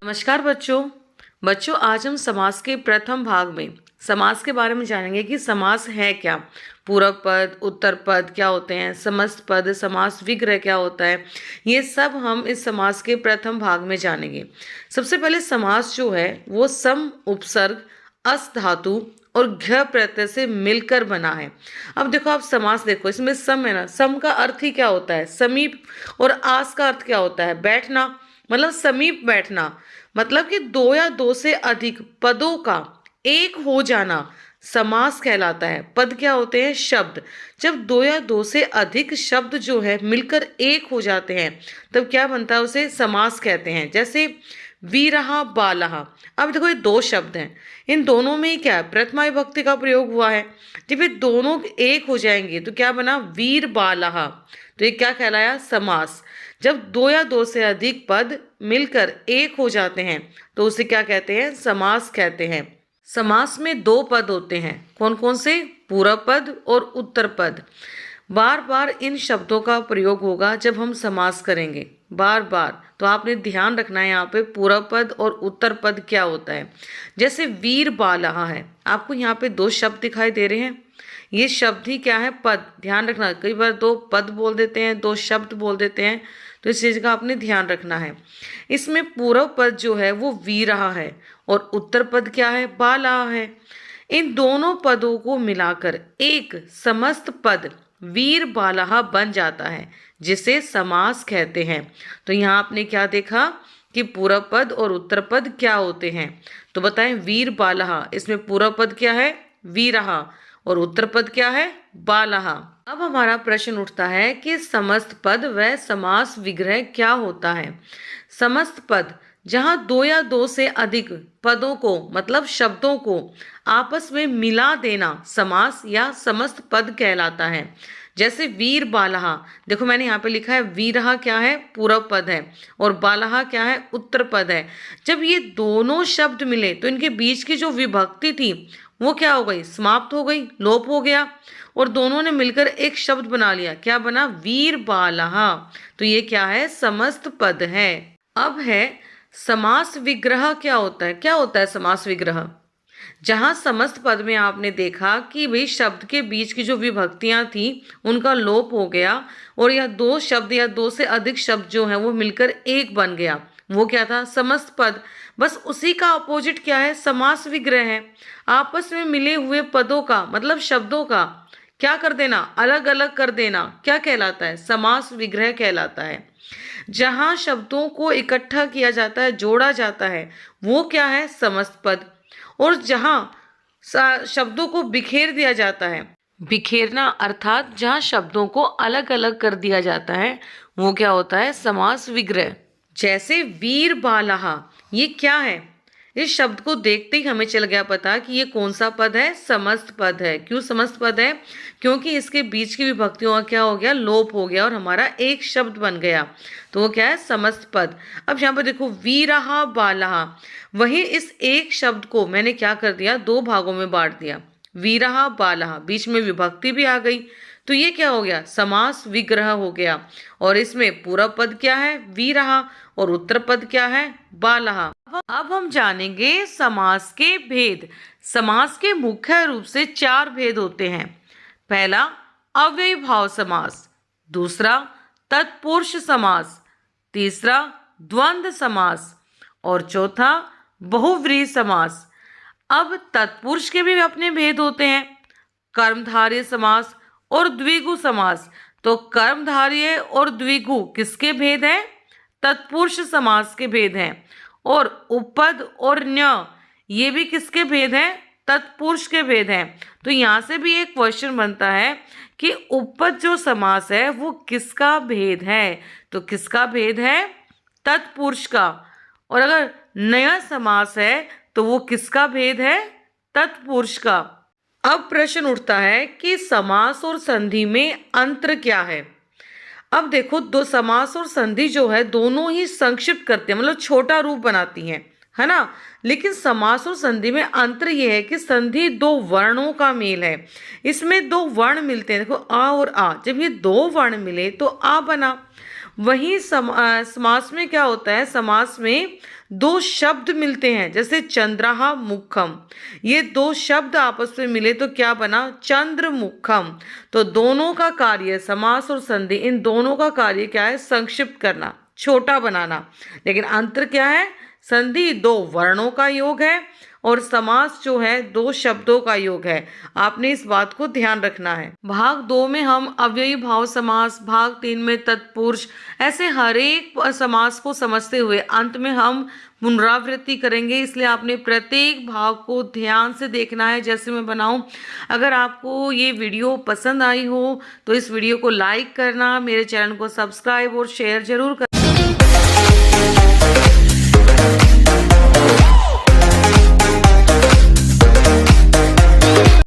नमस्कार बच्चों। आज हम समास के प्रथम भाग में समास के बारे में जानेंगे कि समास है क्या, पूरक पद, उत्तर पद क्या होते हैं, समस्त पद, समास विग्रह क्या होता है, ये सब हम इस समास के प्रथम भाग में जानेंगे। सबसे पहले समास जो है वो सम, उपसर्ग, अस धातु और घ प्रत्यय से मिलकर बना है। अब देखो, आप समास देखो, इसमें सम है ना, सम का अर्थ ही क्या होता है? समीप। और आस का अर्थ क्या होता है? बैठना, मतलब समीप बैठना, मतलब कि दो या दो से अधिक पदों का एक हो जाना समास कहलाता है। पद क्या होते हैं? शब्द। जब दो या दो से अधिक शब्द जो है मिलकर एक हो जाते हैं तब क्या बनता है? उसे समास कहते हैं। जैसे वीरहा, बालहा। अब देखो, ये दो शब्द हैं, इन दोनों में ही क्या है? प्रथमा विभक्ति का प्रयोग हुआ है। जब ये दोनों एक हो जाएंगे तो क्या बना? वीर बालहा। तो ये क्या कहलाया? समास। जब दो या दो से अधिक पद मिलकर एक हो जाते हैं तो उसे क्या कहते हैं? समास कहते हैं। समास में दो पद होते हैं। कौन कौन से? पूरक पद और उत्तर पद। बार बार इन शब्दों का प्रयोग होगा जब हम समास करेंगे, बार बार। तो आपने ध्यान रखना है यहाँ पे पूरक पद और उत्तर पद क्या होता है। जैसे वीर बालहा है, आपको यहाँ पे दो शब्द दिखाई दे रहे हैं, ये शब्द ही क्या है? पद। ध्यान रखना, कई बार दो पद बोल देते हैं, दो शब्द बोल देते हैं, तो इस चीज का आपने ध्यान रखना है। इसमें पूरक पद जो है वो वीरहा है और उत्तर पद क्या है? बालहा है। इन दोनों पदों को मिलाकर एक समस्त पद वीर बालहा बन जाता है, जिसे समास कहते हैं। तो यहाँ आपने क्या देखा कि पूरक पद और उत्तर पद क्या होते हैं? तो बताएं, वीर बालहा, इसमें पूरक पद क्या है? वीरहा, और उत्तर पद क्या है? बालहा। अब हमारा प्रश्न उठता है कि समस्त पद व समास विग्रह क्या होता है। समस्त पद, जहां दो या दो से अधिक पदों को, मतलब शब्दों को आपस में मिला देना समास या समस्त पद कहलाता है। जैसे वीर बालहा, देखो मैंने यहाँ पे लिखा है वीरहा क्या है? पूरक पद है, और बालहा क्या है? उत्तर पद है। जब ये दोनों शब्द मिले तो इनके बीच की जो विभक्ति थी वो क्या हो गई? समाप्त हो गई, लोप हो गया, और दोनों ने मिलकर एक शब्द बना लिया। क्या बना? वीर बालहा। तो ये क्या है? समस्त पद है। अब है समास विग्रह क्या होता है? क्या होता है समास विग्रह? जहां समस्त पद में आपने देखा कि भाई शब्द के बीच की जो विभक्तियां थी उनका लोप हो गया, और यह दो शब्द या दो से अधिक शब्द जो है वो मिलकर एक बन गया, वो क्या था? समस्त पद। बस उसी का अपोजिट क्या है? समास विग्रह है। आपस में मिले हुए पदों का, मतलब शब्दों का क्या कर देना? अलग अलग कर देना। क्या कहलाता है? समास विग्रह कहलाता है। जहां शब्दों को इकट्ठा किया जाता है, जोड़ा जाता है, वो क्या है? समस्त पद। और जहां शब्दों को बिखेर दिया जाता है, बिखेरना अर्थात जहां शब्दों को अलग अलग कर दिया जाता है, वो क्या होता है? समास विग्रह। जैसे वीर बालहा, ये क्या है? इस शब्द को देखते ही हमें चल गया पता कि ये कौन सा पद है? समस्त पद है। क्यों समस्त पद है? क्योंकि इसके बीच की विभक्तियों का क्या हो गया? लोप हो गया, और हमारा एक शब्द बन गया, तो वो क्या है? समस्त पद। अब यहाँ पर देखो वीरहा बालहा, वही इस एक शब्द को मैंने क्या कर दिया? दो भागों में बांट दिया। वीरहा बालहा, बीच में विभक्ति भी आ गई, तो ये क्या हो गया? समास विग्रह हो गया। और इसमें पूरक पद क्या है? वीरहा, और उत्तर पद क्या है? बालहा। अब हम जानेंगे समास के भेद। समास के मुख्य रूप से चार भेद होते हैं। पहला अव्ययी भाव समास, दूसरा तत्पुरुष समास, तीसरा द्वंद्व समास, और चौथा बहुव्रीहि समास। अब तत्पुरुष के भी अपने भेद होते हैं, कर्मधारय समास और द्विगु समास। तो कर्मधारय और द्विगु किसके भेद हैं? तत्पुरुष समास के भेद हैं। और उपपद और न्य, ये भी किसके भेद हैं? तत्पुरुष के भेद हैं। तो यहाँ से भी एक क्वेश्चन बनता है कि उपपद जो समास है वो किसका भेद है? तो किसका भेद है? तत्पुरुष का। और अगर नया समास है तो वो किसका भेद है? तत्पुरुष का। अब प्रश्न उठता है कि समास और संधि में अंतर क्या है। अब देखो, दो समास और संधि जो है दोनों ही संक्षिप्त करते हैं, मतलब छोटा रूप बनाती हैं, है ना। लेकिन समास और संधि में अंतर यह है कि संधि दो वर्णों का मेल है। इसमें दो वर्ण मिलते हैं, देखो आ और आ, जब ये दो वर्ण मिले तो आ बना। वहीं समास में क्या होता है, समास में दो शब्द मिलते हैं, जैसे चंद्रहा मुखम, ये दो शब्द आपस में मिले तो क्या बना, चंद्रमुखम। तो दोनों का कार्य, समास और संधि, इन दोनों का कार्य क्या है, संक्षिप्त करना, छोटा बनाना। लेकिन अंतर क्या है, संधि दो वर्णों का योग है और समास जो है दो शब्दों का योग है। आपने इस बात को ध्यान रखना है। भाग 2 में हम अव्ययी भाव समास, भाग 3 में तत्पुरुष, ऐसे हर एक समास को समझते हुए अंत में हम पुनरावृत्ति करेंगे। इसलिए आपने प्रत्येक भाग को ध्यान से देखना है जैसे मैं बनाऊं। अगर आपको ये वीडियो पसंद आई हो तो इस वीडियो को लाइक करना, मेरे चैनल को सब्सक्राइब और शेयर जरूर करना।